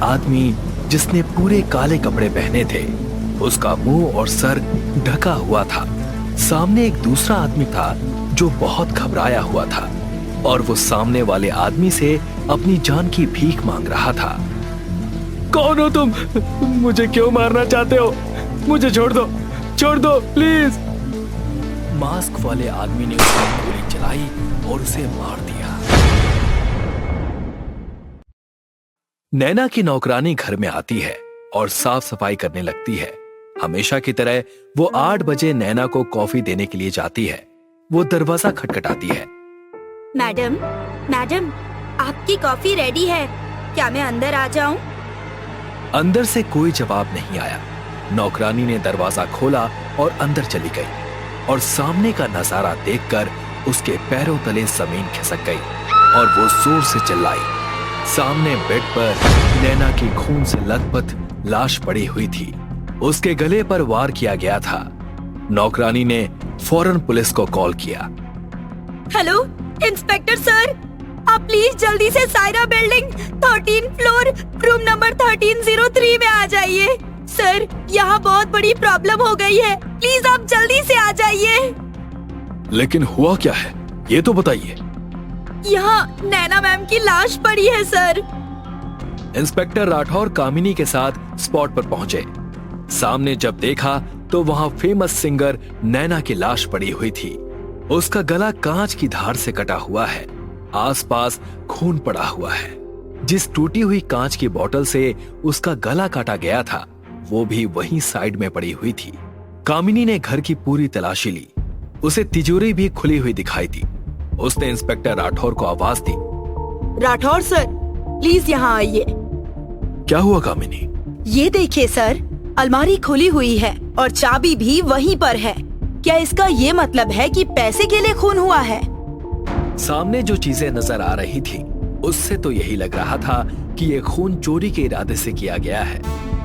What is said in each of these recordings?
आदमी जिसने पूरे काले कपड़े पहने थे, उसका मुंह और सर ढका हुआ था। सामने एक दूसरा आदमी था जो बहुत घबराया हुआ था और वो सामने वाले आदमी से अपनी जान की भीख मांग रहा था। कौन हो तुम? मुझे क्यों मारना चाहते हो? मुझे छोड़ दो प्लीज। मास्क वाले आदमी ने उस पर गोली चलाई और उसे मार दिया। नैना की नौकरानी घर में आती है और साफ सफाई करने लगती है। हमेशा की तरह वो 8 बजे नैना को कॉफी देने के लिए जाती है। वो दरवाजा खटखटाती है। मैडम, आपकी कॉफी रेडी है, क्या मैं अंदर आ जाऊं? अंदर से कोई जवाब नहीं आया। नौकरानी ने दरवाजा खोला और अंदर चली गई और सामने का नजारा देखकर उसके पैरों तले जमीन खिसक गई और वो जोर से चिल्लाई। सामने बेड पर नैना की खून से लथपथ लाश पड़ी हुई थी। उसके गले पर वार किया गया था। नौकरानी ने फौरन पुलिस को कॉल किया। हेलो इंस्पेक्टर सर, आप प्लीज जल्दी से Saira building 13 floor room number 1303 में आ जाइए। सर, यहाँ बहुत बड़ी प्रॉब्लम हो गई है, प्लीज आप जल्दी से आ जाइए। लेकिन हुआ क्या है, ये तो बताइए। यहाँ नैना मैम की लाश पड़ी है सर। इंस्पेक्टर राठौर कामिनी के साथ स्पॉट पर पहुंचे। सामने जब देखा तो वहां फेमस सिंगर नैना की लाश पड़ी हुई थी। उसका गला कांच की धार से कटा हुआ है। आसपास खून पड़ा हुआ है। जिस टूटी हुई कांच की बोतल से उसका गला काटा गया था, वो भी वहीं साइड में पड़ी हुई थी। कामिनी ने घर की पूरी तलाशी ली। उसे तिजोरी भी खुली हुई दिखाई दी। उसने इंस्पेक्टर राठौर को आवाज दी। राठौर सर, प्लीज यहाँ आइए। क्या हुआ कामिनी? ये देखिए सर, अलमारी खुली हुई है और चाबी भी वहीं पर है। क्या इसका ये मतलब है कि पैसे के लिए खून हुआ है? सामने जो चीजें नजर आ रही थी, उससे तो यही लग रहा था कि ये खून चोरी के इरादे से किया गया है।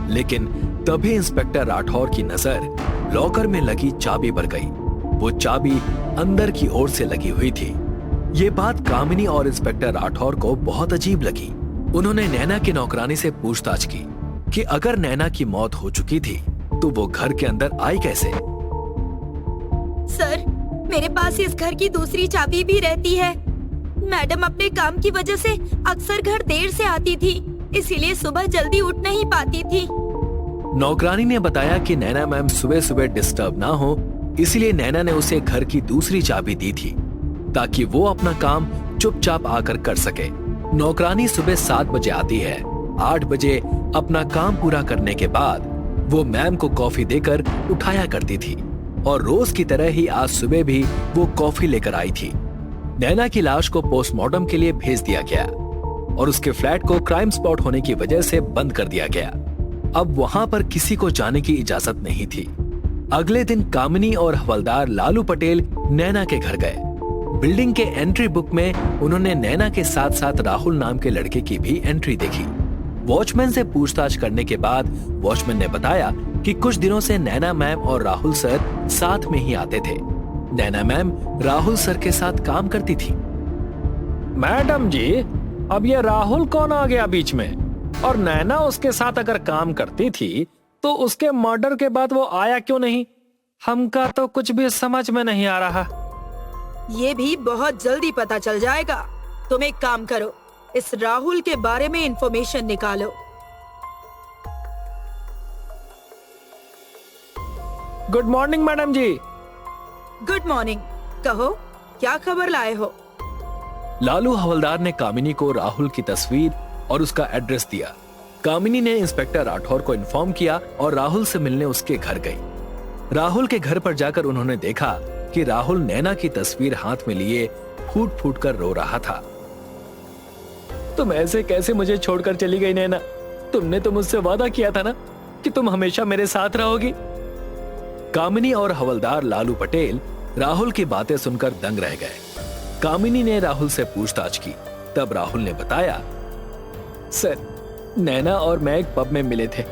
लेकिन तभी इंस्पेक्टर राठौर की नजर लॉकर में लगी चाबी पर गई। वो चाबी अंदर की ओर से लगी हुई थी। ये बात कामिनी और इंस्पेक्टर राठौर को बहुत अजीब लगी। उन्होंने नैना की नौकरानी से पूछताछ की कि अगर नैना की मौत हो चुकी थी तो वो घर के अंदर आई कैसे? सर, मेरे पास इस घर की दूसरी चाबी भी रहती है। मैडम अपने काम की वजह से अक्सर घर देर से आती थी, इसीलिए सुबह जल्दी उठ नहीं पाती थी। नौकरानी ने बताया कि नैना मैम सुबह सुबह डिस्टर्ब ना हो, इसलिए नैना ने उसे घर की दूसरी चाबी दी थी ताकि वो अपना काम चुपचाप आकर कर सके। नौकरानी सुबह 7 बजे आती है। 8 बजे अपना काम पूरा करने के बाद वो मैम को कॉफी देकर उठाया करती थी और रोज की तरह ही आज सुबह भी वो कॉफी लेकर आई थी। नैना की लाश को पोस्टमार्टम के लिए भेज दिया गया और उसके फ्लैट को क्राइम स्पॉट होने की वजह से बंद कर दिया गया। अब वहां पर किसी को जाने की इजाजत नहीं थी। अगले दिन कामिनी और हवलदार लालू पटेल नैना के घर गए। बिल्डिंग के एंट्री बुक में उन्होंने नैना के साथ साथ राहुल नाम के लड़के की भी एंट्री देखी। वॉचमैन से पूछताछ करने के बाद वॉचमैन ने बताया कि कुछ दिनों से नैना मैम और राहुल सर साथ में ही आते थे। नैना मैम राहुल सर के साथ काम करती थी। मैडम जी, अब ये राहुल कौन आ गया बीच में? और नैना उसके साथ अगर काम करती थी तो उसके मर्डर के बाद वो आया क्यों नहीं? हमका तो कुछ भी समझ में नहीं आ रहा। ये भी बहुत जल्दी पता चल जाएगा। तुम एक काम करो, इस राहुल के बारे में इंफॉर्मेशन निकालो। गुड मॉर्निंग मैडम जी। गुड मॉर्निंग, कहो क्या खबर लाए हो? लालू हवलदार ने कामिनी को राहुल की तस्वीर और उसका एड्रेस दिया। कामिनी ने इंस्पेक्टर राठौर को इन्फॉर्म किया और राहुल से मिलने उसके घर गई। राहुल के घर पर जाकर उन्होंने देखा कि राहुल नैना की तस्वीर हाथ में लिए फूट फूट कर रो रहा था। तुम ऐसे कैसे मुझे छोड़कर चली गई नैना? तुमने तो मुझसे वादा किया था ना कि तुम हमेशा मेरे साथ रहोगी। कामिनी और हवलदार लालू पटेल राहुल की बातें सुनकर दंग रह गए। कामिनी ने राहुल से पूछताछ की। तब राहुल ने बताया, सर, नैना और मैं एक पब में मिले थे।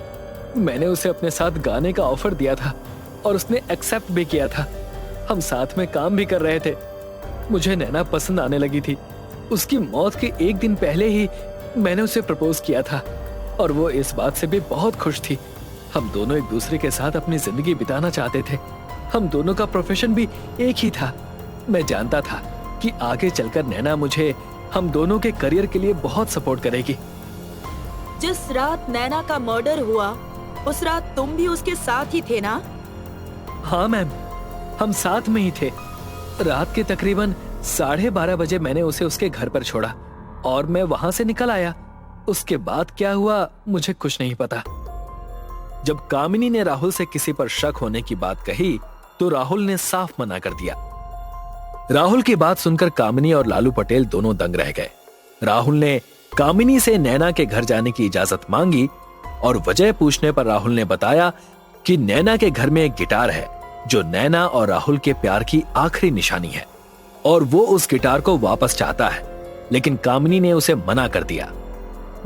मैंने उसे अपने साथ गाने का ऑफर दिया था और उसने एक्सेप्ट भी किया था। हम साथ में काम भी कर रहे थे। मुझे नैना पसंद आने लगी थी। उसकी मौत के एक दिन पहले ही मैंने उसे प्रपोज किया था। और वो इस बात से भी बहुत खुश थी। हम दोनों एक दूसरे के साथ अपनी जिंदगी बिताना चाहते थे। हम दोनों का प्रोफेशन भी एक ही था। मैं जानता था कि आगे चलकर नैना मुझे हम दोनों के करियर के लिए बहुत सपोर्ट करेगी। जिस रात नैना का मर्डर हुआ उस रात तुम भी उसके साथ ही थे ना? हाँ मैम, हम साथ में ही थे। रात के तकरीबन 12:30 बजे मैंने उसे उसके घर पर छोड़ा और मैं वहां से निकल आया। उसके बाद क्या हुआ मुझे कुछ नहीं पता। जब कामिनी ने राहुल से किसी पर शक होने की बात कही तो राहुल ने साफ मना कर दिया। राहुल की बात सुनकर कामिनी और लालू पटेल दोनों दंग रह गए। राहुल ने कामिनी से नैना के घर जाने की इजाजत मांगी और वजह पूछने पर राहुल ने बताया कि नैना के घर में एक गिटार है जो नैना और राहुल के प्यार की आखिरी निशानी है और वो उस गिटार को वापस चाहता है, लेकिन कामिनी ने उसे मना कर दिया।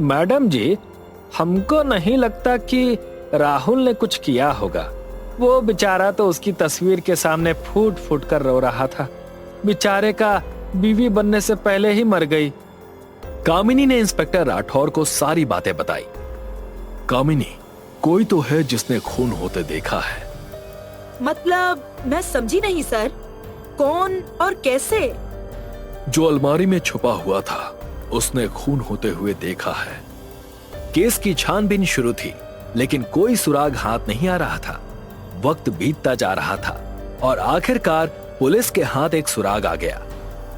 मैडम जी, हमको नहीं लगता कि राहुल ने कुछ किया होगा। वो बेचारा तो उसकी तस्वीर के सामने फूट फूट कर रो रहा था। बेचारे का बीवी बनने से पहले ही मर गई। कामिनी ने इंस्पेक्टर राठौर को सारी बातें बताई। कामिनी, कोई तो है जिसने खून होते देखा है। मतलब मैं समझी नहीं सर, कौन और कैसे? जो अलमारी में छुपा हुआ था उसने खून होते हुए देखा है। केस की छानबीन शुरू थी लेकिन कोई सुराग हाथ नहीं आ रहा था। वक्त बीतता जा रहा था और आखिरकार पुलिस के हाथ एक सुराग आ गया।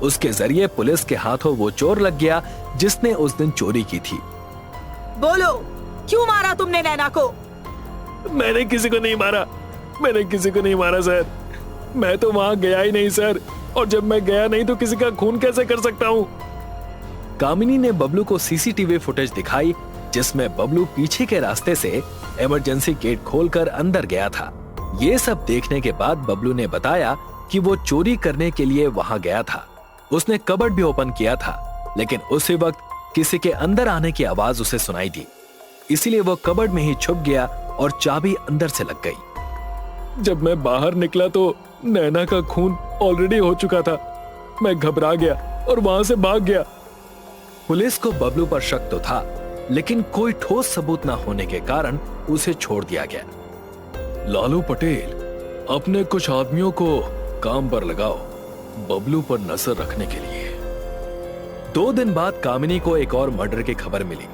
उसके जरिए पुलिस के हाथों वो चोर लग गया जिसने उस दिन चोरी की थी। बोलो, क्यों मारा तुमने नैना को? मैंने किसी को नहीं मारा। मैंने किसी को नहीं मारा सर। मैं तो वहां गया ही नहीं सर, और जब मैं गया नहीं तो किसी का खून कैसे कर सकता हूं? कामिनी ने बबलू को सीसीटीवी फुटेज दिखाई जिसमें बबलू पीछे के रास्ते से इमरजेंसी गेट खोलकर अंदर गया था। ये सब देखने के बाद बबलू ने बताया कि वो चोरी करने के लिए वहां गया था। उसने कबर्ड भी ओपन किया था लेकिन उसी वक्त किसी के अंदर आने की आवाज उसे सुनाई दी, इसीलिए वो कबर्ड में ही छुप गया और चाबी अंदर से लग गई। जब मैं बाहर निकला तो नैना का खून ऑलरेडी हो चुका था। मैं घबरा गया और वहां से भाग गया। पुलिस को बबलू पर शक तो था लेकिन कोई ठोस सबूत न होने के कारण उसे छोड़ दिया गया। लालू पटेल, अपने कुछ आदमियों को काम पर लगाओ बबलू पर नजर रखने के लिए। 2 दिन बाद कामिनी को एक और मर्डर की खबर मिली।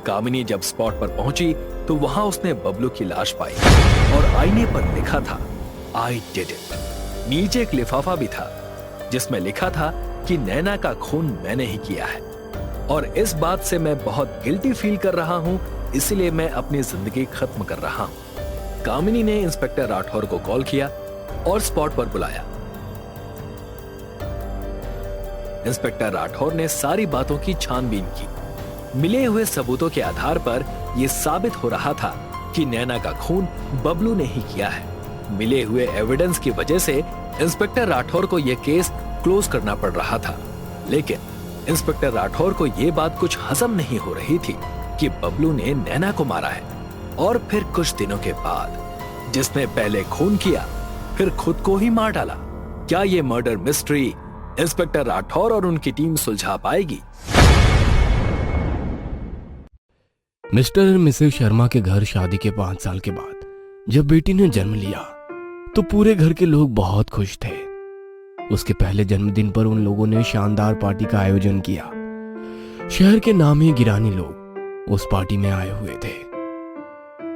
कामिनी जब स्पॉट पर पहुंची तो वहां उसने बबलू की लाश पाई और आईने पर लिखा था आई डिड इट। नीचे एक लिफाफा भी था जिसमें लिखा था कि नैना का खून मैंने ही किया है और इस बात से मैं बहुत गिल्टी फील कर रहा हूं, इसलिए मैं अपनी जिंदगी खत्म कर रहा हूं। कामिनी ने इंस्पेक्टर राठौर को कॉल किया और स्पॉट पर बुलाया। इंस्पेक्टर राठौर ने सारी बातों की छानबीन की। मिले हुए सबूतों के आधार पर यह साबित हो रहा था कि नैना का खून बबलू ने ही किया है। मिले हुए एविडेंस की वजह से इंस्पेक्टर राठौर को यह केस क्लोज करना पड़ रहा था, लेकिन इंस्पेक्टर राठौर को यह बात कुछ हजम नहीं हो रही थी कि बबलू ने नैना को मारा है। और फिर कुछ दिनों के बाद जिसने पहले खून किया फिर खुद को ही मार डाला। क्या ये मर्डर मिस्ट्री इंस्पेक्टर राठौर और उनकी टीम सुलझा पाएगी? मिस्टर और मिसेस शर्मा के घर शादी के 5 साल के बाद जब बेटी ने जन्म लिया तो पूरे घर के लोग बहुत खुश थे। उसके पहले जन्मदिन पर उन लोगों ने शानदार पार्टी का आयोजन किया। शहर के नामी गिरानी लोग उस पार्टी में आए हुए थे।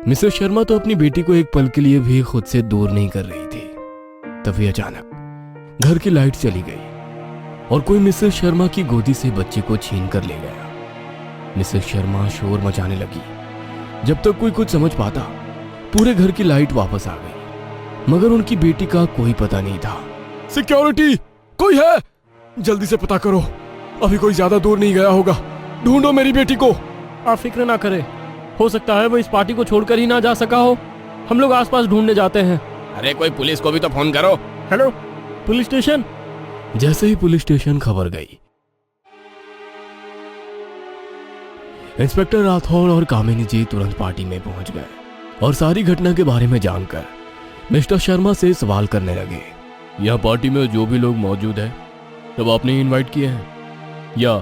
मिसेस शर्मा तो अपनी बेटी को एक पल के लिए भी खुद से दूर नहीं कर रही थी। तभी अचानक घर की लाइट चली गई और कोई मिसेस शर्मा की गोदी से बच्चे को छीन कर ले गया। मिसेस शर्मा शोर मचाने लगी। जब तक कोई कुछ समझ पाता पूरे घर की लाइट वापस आ गई, मगर उनकी बेटी का कोई पता नहीं था। सिक्योरिटी, कोई है? जल्दी से पता करो, अभी कोई ज्यादा दूर नहीं गया होगा। ढूंढो मेरी बेटी को। आप फिक्र ना करें, हो सकता है वो इस पार्टी को छोड़कर ही ना जा सका हो। हम लोग आसपास ढूंढने जाते हैं। अरे कोई पुलिस को भी तो फोन करो। Hello, police station. जैसे ही पुलिस स्टेशन खबर गई, इंस्पेक्टर राठौर और कामिनी जी तुरंत पार्टी में पहुंच गए और सारी घटना के बारे में जानकर मिस्टर शर्मा से सवाल करने लगे। यह पार्टी में जो भी लोग मौजूद हैं तब आपने इनवाइट किए हैं या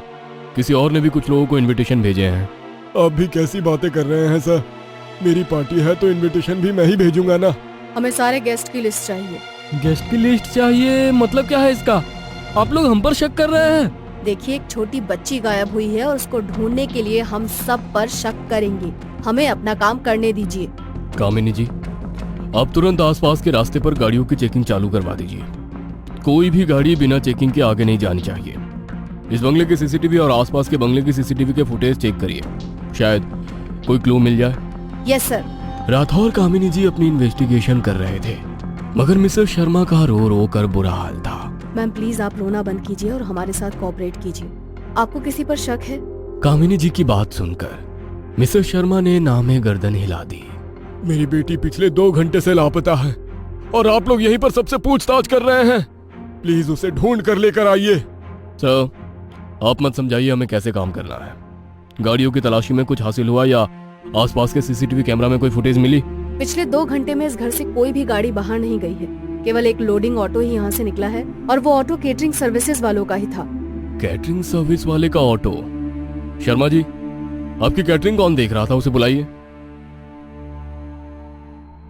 किसी और ने भी कुछ लोगों को इनविटेशन भेजे हैं? आप भी कैसी बातें कर रहे हैं सर? मेरी पार्टी है तो इनविटेशन भी मैं ही भेजूंगा ना। हमें सारे गेस्ट की लिस्ट चाहिए। गेस्ट की लिस्ट चाहिए मतलब क्या है इसका? आप लोग हम पर शक कर रहे हैं? देखिए, एक छोटी बच्ची गायब हुई है और उसको ढूंढने के लिए हम सब पर शक करेंगे। हमें अपना काम करने दीजिए। कामिनी जी, आप तुरंत आसपास के रास्ते पर गाड़ियों की चेकिंग चालू करवा दीजिए। कोई भी गाड़ी बिना चेकिंग के आगे नहीं जानी चाहिए। इस बंगले के सीसीटीवी और आसपास के बंगले की सीसीटीवी के फुटेज चेक करिए, शायद कोई क्लू मिल जाए। Yes sir. राठौर कामिनी जी अपनी इन्वेस्टिगेशन कर रहे थे, मगर मिसेस शर्मा का रो रो कर बुरा हाल था। मैम प्लीज आप रोना बंद कीजिए और हमारे साथ कोऑपरेट कीजिए। आपको किसी पर शक है? कामिनी जी की बात सुनकर मिसेस शर्मा ने नामे गर्दन हिला दी। मेरी बेटी पिछले 2 घंटे से लापता है और आप लोग यहीं पर सबसे पूछताछ कर रहे हैं। प्लीज उसे ढूंढ कर लेकर आइए। सर, आप मत समझाइए हमें कैसे काम करना है। गाड़ियों की तलाशी में कुछ हासिल हुआ या आसपास के सीसीटीवी कैमरा में कोई फुटेज मिली? पिछले 2 घंटे में इस घर से कोई भी गाड़ी बाहर नहीं गई है। केवल एक लोडिंग ऑटो ही यहाँ से निकला है और वो ऑटो केटरिंग सर्विसेज वालों का ही था। कैटरिंग सर्विस वाले का ऑटो? शर्मा जी, आपकी कैटरिंग कौन देख रहा था? उसे बुलाइए।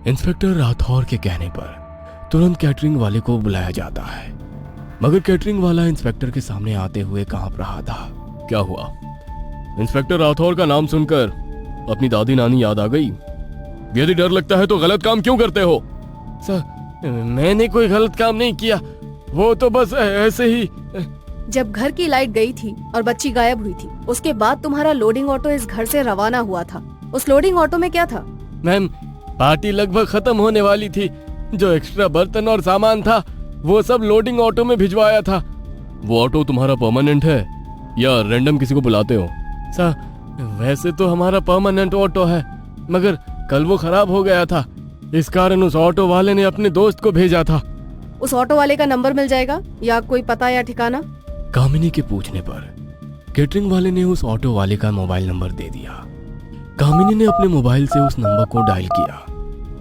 इंस्पेक्टर राठौर के कहने पर तुरंत कैटरिंग वाले को बुलाया जाता है, मगर कैटरिंग वाला इंस्पेक्टर के सामने आते हुए कांप रहा था। क्या हुआ? इंस्पेक्टर राठौर का नाम सुनकर अपनी दादी नानी याद आ गई? यदि डर लगता है तो गलत काम क्यों करते हो? सर, मैंने कोई गलत काम नहीं किया, वो तो बस ऐसे ही। जब घर की लाइट गई थी और बच्ची गायब हुई थी, उसके बाद तुम्हारा लोडिंग ऑटो इस घर से रवाना हुआ था। उस लोडिंग ऑटो में क्या था? मैम, पार्टी लगभग खत्म होने वाली थी। जो एक्स्ट्रा बर्तन और सामान था वो सब लोडिंग ऑटो में भिजवाया था। वो ऑटो तुम्हारा परमानेंट है या रैंडम किसी को बुलाते हो? सर, वैसे तो हमारा परमानेंट ऑटो है, मगर कल वो खराब हो गया था, इस कारण उस ऑटो वाले ने अपने दोस्त को भेजा था। उस ऑटो वाले का नंबर मिल जाएगा या कोई पता या ठिकाना? कामिनी के पूछने पर कैटरिंग वाले ने उस ऑटो वाले का मोबाइल नंबर दे दिया। कामिनी ने अपने मोबाइल से उस नंबर को डायल किया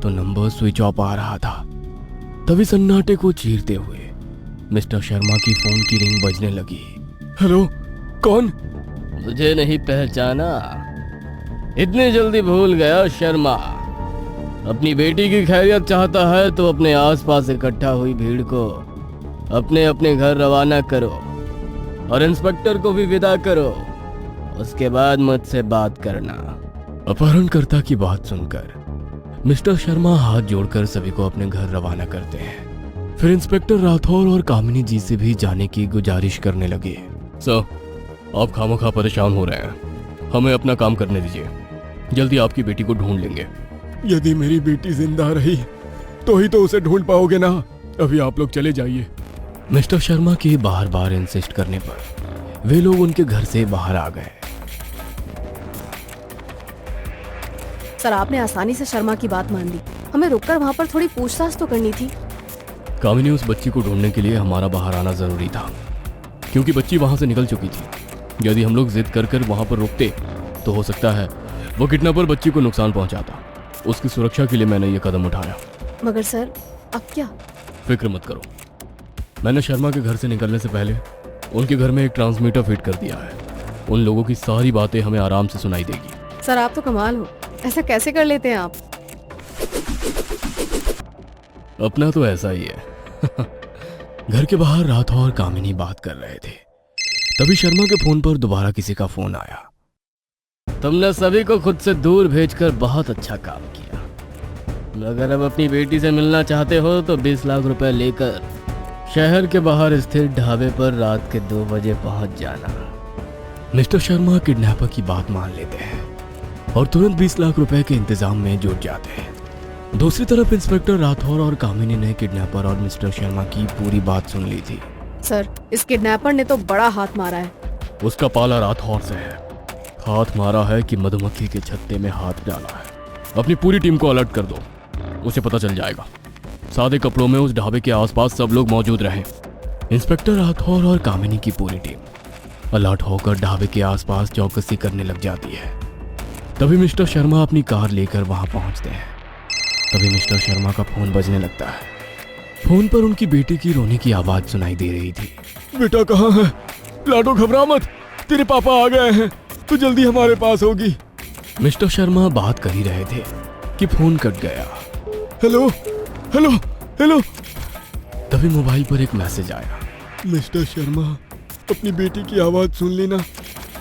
तो नंबर स्विच ऑफ आ रहा था। तभी सन्नाटे को चीरते हुए मिस्टर शर्मा की फोन की रिंग बजने लगी। हेलो, कौन? मुझे नहीं पहचाना? इतनी जल्दी भूल गया शर्मा? अपनी बेटी की खैरियत चाहता है तो अपने आसपास इकट्ठा हुई भीड़ को अपने अपने घर रवाना करो और इंस्पेक्टर को भी विदा करो, उसके बाद मुझसे बात करना। अपहरणकर्ता की बात सुनकर मिस्टर शर्मा हाथ जोड़कर सभी को अपने घर रवाना करते हैं। फिर इंस्पेक्टर राठौर और कामिनी जी से भी जाने की गुजारिश करने लगे। सर, आप खामखा परेशान हो रहे हैं, हमें अपना काम करने दीजिए। जल्दी आपकी बेटी को ढूंढ लेंगे। यदि मेरी बेटी जिंदा रही तो ही तो उसे ढूंढ पाओगे ना। अभी आप लोग चले जाइए। मिस्टर शर्मा के बार बार इंसिस्ट करने पर वे लोग उनके घर से बाहर आ गए। सर, आपने आसानी से शर्मा की बात मान ली। हमें रुककर वहाँ पर थोड़ी पूछताछ तो करनी थी। कामिनी, उस बच्ची को ढूंढने के लिए हमारा बाहर आना जरूरी था, क्योंकि बच्ची वहां से निकल चुकी थी। यदि हम लोग जिद कर वहां पर रुकते तो हो सकता है वो किडनैपर बच्ची को नुकसान पहुंचाता। उसकी सुरक्षा के लिए मैंने ये कदम उठाया। मगर सर, अब क्या? फिक्र मत करो, मैंने शर्मा के घर से निकलने से पहले उनके घर में एक ट्रांसमीटर फिट कर दिया है। उन लोगों की सारी बातें हमें आराम से सुनाई देगी। सर, आप तो कमाल हो, ऐसा कैसे कर लेते हैं आप? अपना तो ऐसा ही है। घर के बाहर राठौर और कामिनी बात कर रहे थे, तभी शर्मा के फोन पर दोबारा किसी का फोन आया। तुमने सभी को खुद से दूर भेजकर बहुत अच्छा काम किया, मगर अब अपनी बेटी से मिलना चाहते हो तो 20 लाख रुपए लेकर शहर के बाहर स्थित ढाबे पर रात के 2 बजे पहुंच जाना। मिस्टर शर्मा किडनैपर की बात मान लेते हैं और तुरंत 20 लाख रुपए के इंतजाम में जुट जाते हैं। दूसरी तरफ इंस्पेक्टर राठौर और कामिनी ने किडनैपर और मिस्टर शर्मा की पूरी बात सुन ली थी। सर, इस किडनैपर ने तो बड़ा हाथ मारा है। उसका पाला राठौर से है। हाथ मारा है कि मधुमक्खी के छत्ते में हाथ डाला है। अपनी पूरी टीम को अलर्ट कर दो, उसे पता चल जाएगा। सादे कपड़ों में उस ढाबे के आसपास सब लोग मौजूद रहें। इंस्पेक्टर राठौर और कामिनी की पूरी टीम अलर्ट होकर ढाबे के आसपास चौकसी करने लग जाती है। तभी मिस्टर शर्मा अपनी कार लेकर वहां पहुंचते हैं। तभी मिस्टर शर्मा का फोन बजने लगता है। फोन पर उनकी बेटी की रोने की आवाज सुनाई दे रही थी। बेटा कहाँ है? लाडो, घबरा मत, तेरे पापा आ गए हैं, तू जल्दी हमारे पास होगी। मिस्टर शर्मा बात कर ही रहे थे कि फोन कट गया। Hello hello hello. तभी मोबाइल पर एक मैसेज आया। मिस्टर शर्मा, अपनी बेटी की आवाज सुन लेना।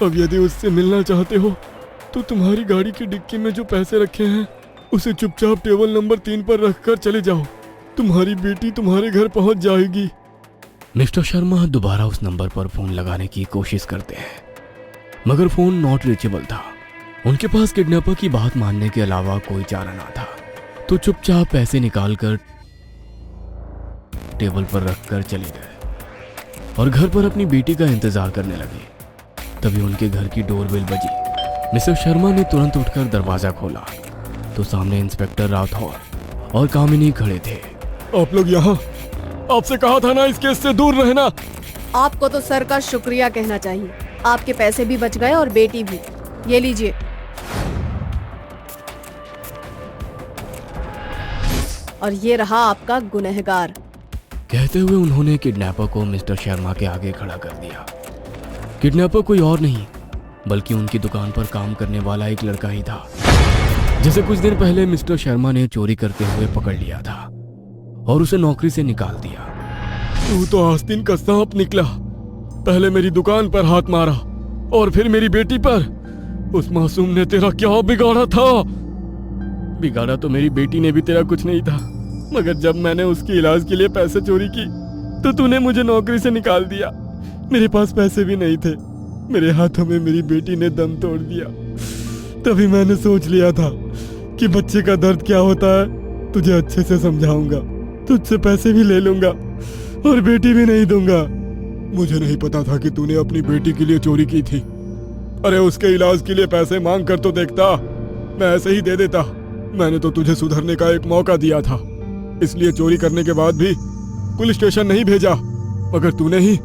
अब यदि उससे मिलना चाहते हो तो तुम्हारी गाड़ी की डिक्की में जो पैसे रखे हैं उसे चुपचाप टेबल नंबर 3 पर रखकर चले जाओ। तुम्हारी बेटी तुम्हारे घर पहुंच जाएगी। मिस्टर शर्मा दोबारा उस नंबर पर फोन लगाने की कोशिश करते हैं, मगर फोन नॉट रीचेबल था। उनके पास किडनैपर की बात मानने के अलावा कोई चारा ना था, तो चुपचाप पैसे निकालकर टेबल पर रखकर चले गए और घर पर अपनी बेटी का इंतजार करने लगे। तभी उनके घर की डोरबेल बजी। मिसेस शर्मा ने तुरंत उठकर दरवाजा खोला तो सामने इंस्पेक्टर राठौर और कामिनी खड़े थे। आप लोग यहाँ, आपसे कहा था ना इस केस से दूर रहना। आपको तो सर का शुक्रिया कहना चाहिए। आपके पैसे भी बच गए और बेटी भी। ये लीजिए। और ये रहा आपका गुनहगार। कहते हुए उन्होंने किडनैपर को मिस्टर शर्मा के आगे खड़ा कर दिया। किडनैपर कोई और नहीं बल्कि उनकी दुकान पर काम करने वाला एक लड़का ही था, जिसे कुछ दिन पहले मिस्टर शर्मा ने चोरी करते हुए पकड़ लिया था और उसे नौकरी से निकाल दिया। तू तो आस्तीन का सांप निकला। पहले मेरी दुकान पर हाथ मारा और फिर मेरी बेटी पर। उस मासूम ने तेरा क्या बिगाड़ा था? बिगाड़ा तो मेरी बेटी ने भी तेरा कुछ नहीं था, मगर जब मैंने उसके इलाज के लिए पैसे चोरी की तो तूने मुझे नौकरी से निकाल दिया। मेरे पास पैसे भी नहीं थे। मेरे हाथों में मेरी बेटी ने दम तोड़ दिया। तभी मैंने सोच लिया था कि बच्चे का दर्द क्या होता है तुझे अच्छे से समझाऊंगा, तुझसे पैसे भी ले लूंगा और बेटी भी नहीं दूंगा। मुझे नहीं पता था कि तूने अपनी बेटी के लिए चोरी की थी। अरे उसके इलाज के लिए पैसे मांग कर तो देखता, मैं ऐसे ही दे देता। मैंने तो तुझे सुधरने का एक मौका दिया था, इसलिए चोरी करने के बाद भी पुलिस स्टेशन नहीं भेजा, मगर तूने ही।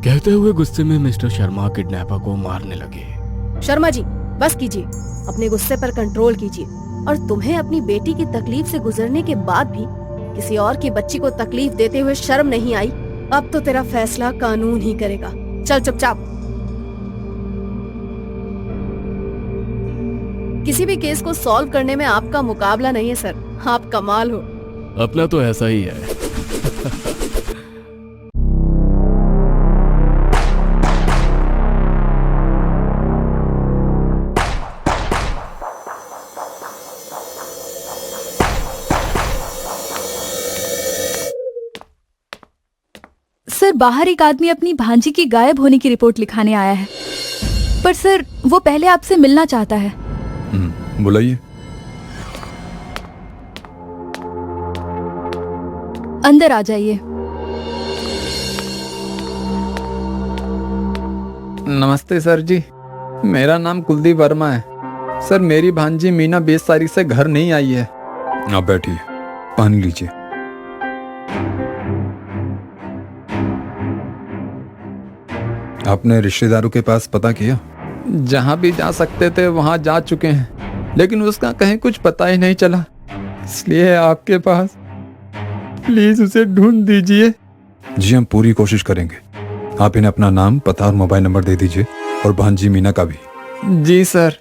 कहते हुए गुस्से में मिस्टर शर्मा किडनैपर को मारने लगे। शर्मा जी, बस कीजिए, अपने गुस्से पर कंट्रोल कीजिए। और तुम्हें अपनी बेटी की तकलीफ से गुजरने के बाद भी किसी और की बच्ची को तकलीफ देते हुए शर्म नहीं आई? अब तो तेरा फैसला कानून ही करेगा। चल चुपचाप। किसी भी केस को सॉल्व करने में आपका मुकाबला नहीं है सर। आप कमाल हो। अपना तो ऐसा ही है। सर, बाहर एक आदमी अपनी भांजी की गायब होने की रिपोर्ट लिखाने आया है, पर सर वो पहले आपसे मिलना चाहता है। बुलाइए। अंदर आ जाइए। नमस्ते सर जी, मेरा नाम कुलदीप वर्मा है। सर, मेरी भांजी मीना 20 तारीख से घर नहीं आई है। आप बैठिए, पानी लीजिए। आपने रिश्तेदारों के पास पता किया? जहां भी जा सकते थे वहां जा चुके हैं, लेकिन उसका कहीं कुछ पता ही नहीं चला। इसलिए आपके पास, प्लीज उसे ढूंढ दीजिए। जी, हम पूरी कोशिश करेंगे। आप इन्हें अपना नाम, पता और मोबाइल नंबर दे दीजिए, और भांजी मीना का भी। जी सर।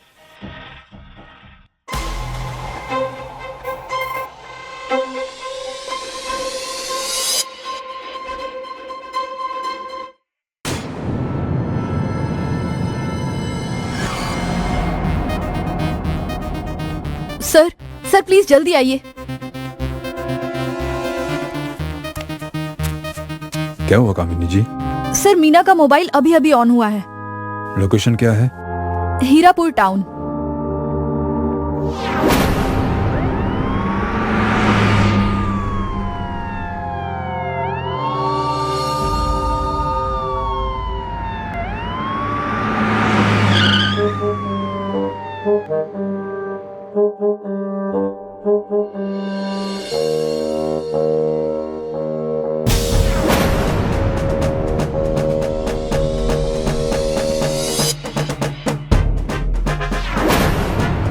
सर, सर प्लीज जल्दी आइए। क्या हुआ कामिनी जी? सर, मीना का मोबाइल अभी अभी ऑन हुआ है। लोकेशन क्या है? हीरापुर टाउन।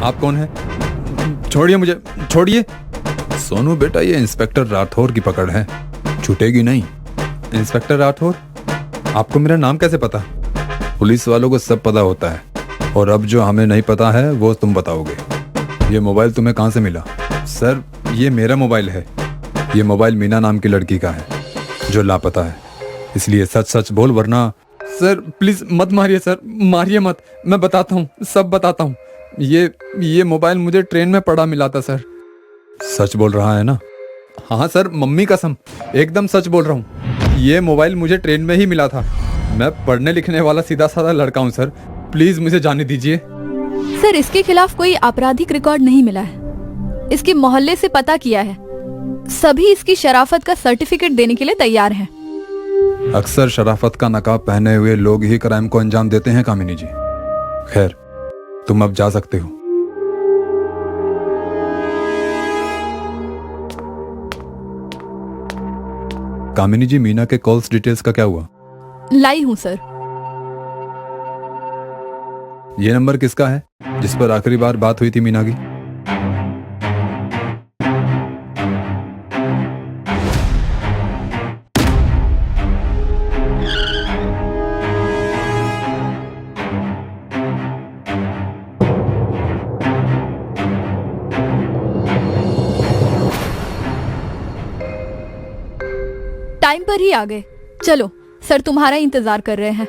आप कौन है? छोड़िए मुझे, छोड़िए। सोनू बेटा, ये इंस्पेक्टर राठौर की पकड़ है, छूटेगी नहीं। इंस्पेक्टर राठौर, आपको मेरा नाम कैसे पता? पुलिस वालों को सब पता होता है। और अब जो हमें नहीं पता है वो तुम बताओगे। ये मोबाइल तुम्हें कहाँ से मिला? सर, ये मेरा मोबाइल है। ये मोबाइल मीना नाम की लड़की का है जो लापता है, इसलिए सच सच बोल वरना। सर प्लीज मत मारिए सर, मारिए मत, मैं बताता हूँ, सब बताता हूँ। ये मोबाइल मुझे ट्रेन में पड़ा मिला था सर। सच बोल रहा है ना? हाँ सर, मम्मी कसम, एकदम सच बोल रहा हूँ। ये मोबाइल मुझे ट्रेन में ही मिला था। मैं पढ़ने लिखने वाला सीधा साधा लड़का हूँ सर, प्लीज मुझे जाने दीजिए। सर, इसके खिलाफ कोई आपराधिक रिकॉर्ड नहीं मिला है। इसके मोहल्ले से पता किया है, सभी इसकी शराफत का सर्टिफिकेट देने के लिए तैयार हैं। अक्सर शराफत का नकाब पहने हुए लोग ही क्राइम को अंजाम देते हैं कामिनी जी। खैर, तुम अब जा सकते हो। कामिनी जी, मीना के कॉल्स डिटेल्स का क्या हुआ? लाई हूँ सर। ये नंबर किसका है जिस पर आखिरी बार बात हुई थी मीना की? टाइम पर ही आ गए। चलो सर, तुम्हारा इंतजार कर रहे हैं।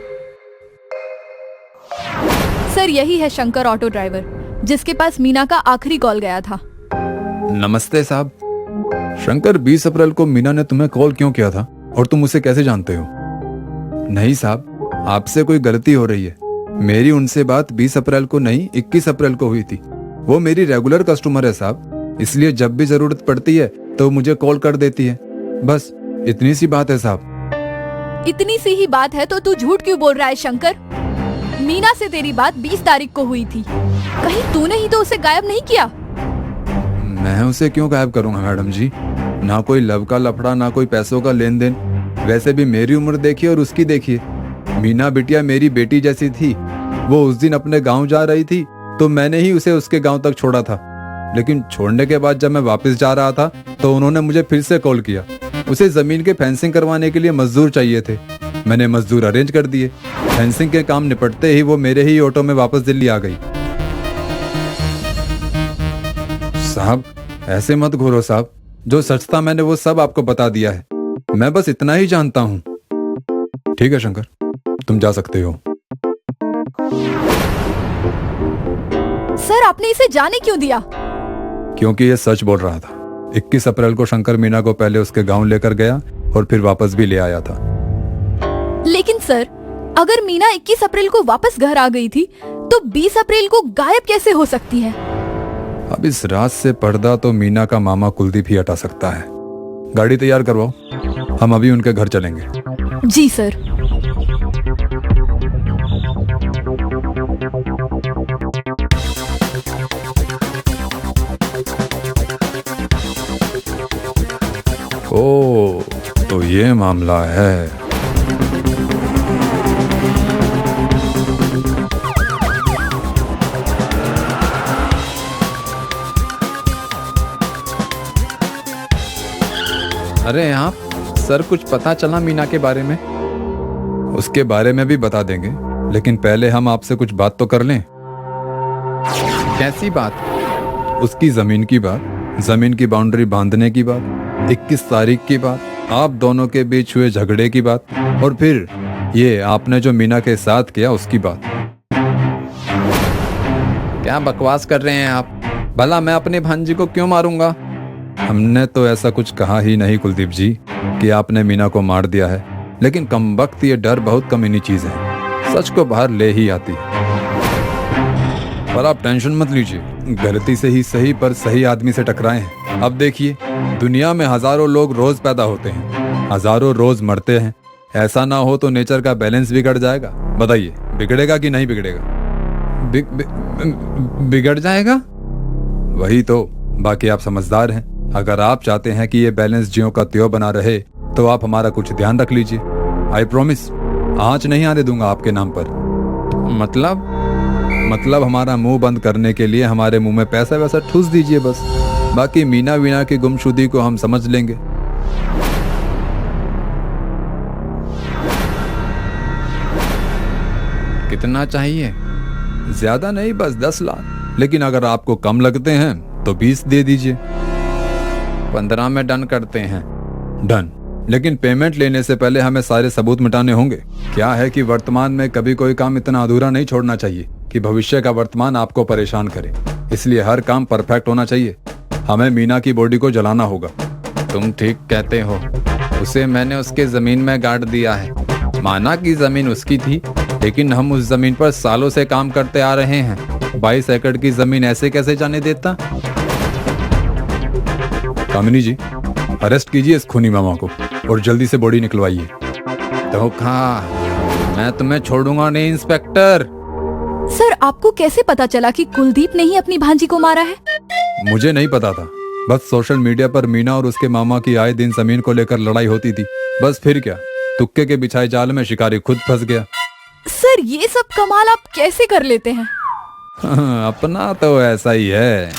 सर, यही है शंकर ऑटो ड्राइवर, जिसके पास मीना का आखिरी कॉल गया था। नमस्ते साहब। शंकर, 20 अप्रैल को मीना ने तुम्हें कॉल क्यों किया था और तुम उसे कैसे जानते हो? नहीं साहब, आपसे कोई गलती हो रही है। मेरी उनसे बात 20 अप्रैल को नहीं, 21 अप्रैल को हुई थी। वो मेरी रेगुलर कस्टमर है साहब, इसलिए जब भी जरूरत पड़ती है तो मुझे कॉल कर देती है। बस इतनी सी बात है साहब। इतनी सी ही बात है तो तू झूठ क्यों बोल रहा है शंकर? मीना से तेरी बात 20 तारीख को हुई थी। कहीं तूने ही तो उसे गायब नहीं किया? मैं उसे क्यों गायब करूंगा मैडम जी? ना कोई लव का लफड़ा, ना कोई पैसों का लेन देन। वैसे भी मेरी उम्र देखिए और उसकी देखिए। मीना बिटिया मेरी बेटी जैसी थी। वो उस दिन अपने गांव जा रही थी तो मैंने ही उसे उसके गांव तक छोड़ा था। लेकिन छोड़ने के बाद जब मैं वापस जा रहा था तो उन्होंने मुझे फिर से कॉल किया। उसे जमीन के फेंसिंग करवाने के लिए मजदूर चाहिए थे। मैंने मजदूर अरेंज कर दिए। फेंसिंग के काम निपटते ही वो मेरे ही ऑटो में वापस दिल्ली आ गई। साहब ऐसे मत घूरो साहब, जो सच था मैंने वो सब आपको बता दिया है। मैं बस इतना ही जानता हूँ। ठीक है शंकर, तुम जा सकते हो। सर, आपने इसे जाने क्यों दिया? क्योंकि ये सच बोल रहा था। 21 अप्रैल को शंकर मीना को पहले उसके गांव लेकर गया और फिर वापस भी ले आया था। लेकिन सर, अगर मीना 21 अप्रैल को वापस घर आ गई थी तो 20 अप्रैल को गायब कैसे हो सकती है? अब इस रात से पर्दा तो मीना का मामा कुलदीप ही हटा सकता है। गाड़ी तैयार करवाओ, हम अभी उनके घर चलेंगे। जी सर। ओ, तो ये मामला है। अरे आप सर, कुछ पता चला मीना के बारे में? उसके बारे में भी बता देंगे, लेकिन पहले हम आपसे कुछ बात तो कर लें। कैसी बात? उसकी जमीन की बात, जमीन की बाउंड्री बांधने की बात, 21 तारीख की बात, आप दोनों के बीच हुए झगड़े की बात, और फिर ये आपने जो मीना के साथ किया उसकी बात। क्या बकवास कर रहे हैं आप? भला मैं अपने भांजी को क्यों मारूंगा? हमने तो ऐसा कुछ कहा ही नहीं कुलदीप जी कि आपने मीना को मार दिया है, लेकिन कमबख्त ये डर बहुत कमीनी चीज है, सच को बाहर ले ही आती है। पर आप टेंशन मत लीजिए, गलती से ही सही पर सही आदमी से टकराए हैं। अब देखिए, दुनिया में हजारों लोग रोज पैदा होते हैं, हजारों रोज मरते हैं। ऐसा ना हो तो नेचर का बैलेंस बिगड़ जाएगा। बताइए, बिगड़ेगा कि नहीं बिगड़ेगा? बिगड़ जाएगा, वही तो। बाकी आप समझदार हैं। अगर आप चाहते हैं कि ये बैलेंस ज्यों का त्यों बना रहे तो आप हमारा कुछ ध्यान रख लीजिए। आई प्रॉमिस, आंच नहीं आने दूंगा आपके नाम पर। मतलब हमारा मुंह बंद करने के लिए हमारे मुंह में पैसा वैसा ठूस दीजिए बस। बाकी मीना वीना की गुमशुदगी को हम समझ लेंगे। कितना चाहिए? ज्यादा नहीं, बस 10 लाख। लेकिन अगर आपको कम लगते हैं तो 20 दे दीजिए। 15 में डन करते हैं। डन। लेकिन पेमेंट लेने से पहले हमें सारे सबूत मिटाने होंगे। क्या है कि वर्तमान में कभी कोई काम इतना अधूरा नहीं छोड़ना चाहिए कि भविष्य का वर्तमान आपको परेशान करे। इसलिए हर काम परफेक्ट होना चाहिए। हमें मीना की बॉडी को जलाना होगा। तुम ठीक कहते हो। उसे मैंने उसके जमीन में गाड़ दिया है। माना कि जमीन उसकी थी, लेकिन हम उस जमीन पर सालों से काम करते आ रहे हैं। 22 एकड़ की जमीन ऐसे कैसे जाने देता? कामिनी जी, अरेस्ट कीजिए इस खूनी मामा को और जल्दी से बॉडी निकलवाइए। धोखा, मैं तुम्हें छोड़ूंगा नहीं इंस्पेक्टर। सर, आपको कैसे पता चला कि कुलदीप ने ही अपनी भांजी को मारा है? मुझे नहीं पता था। बस सोशल मीडिया पर मीना और उसके मामा की आए दिन जमीन को लेकर लड़ाई होती थी। बस फिर क्या, तुक्के के बिछाए जाल में शिकारी खुद फंस गया। सर, ये सब कमाल आप कैसे कर लेते हैं? अपना तो ऐसा ही है।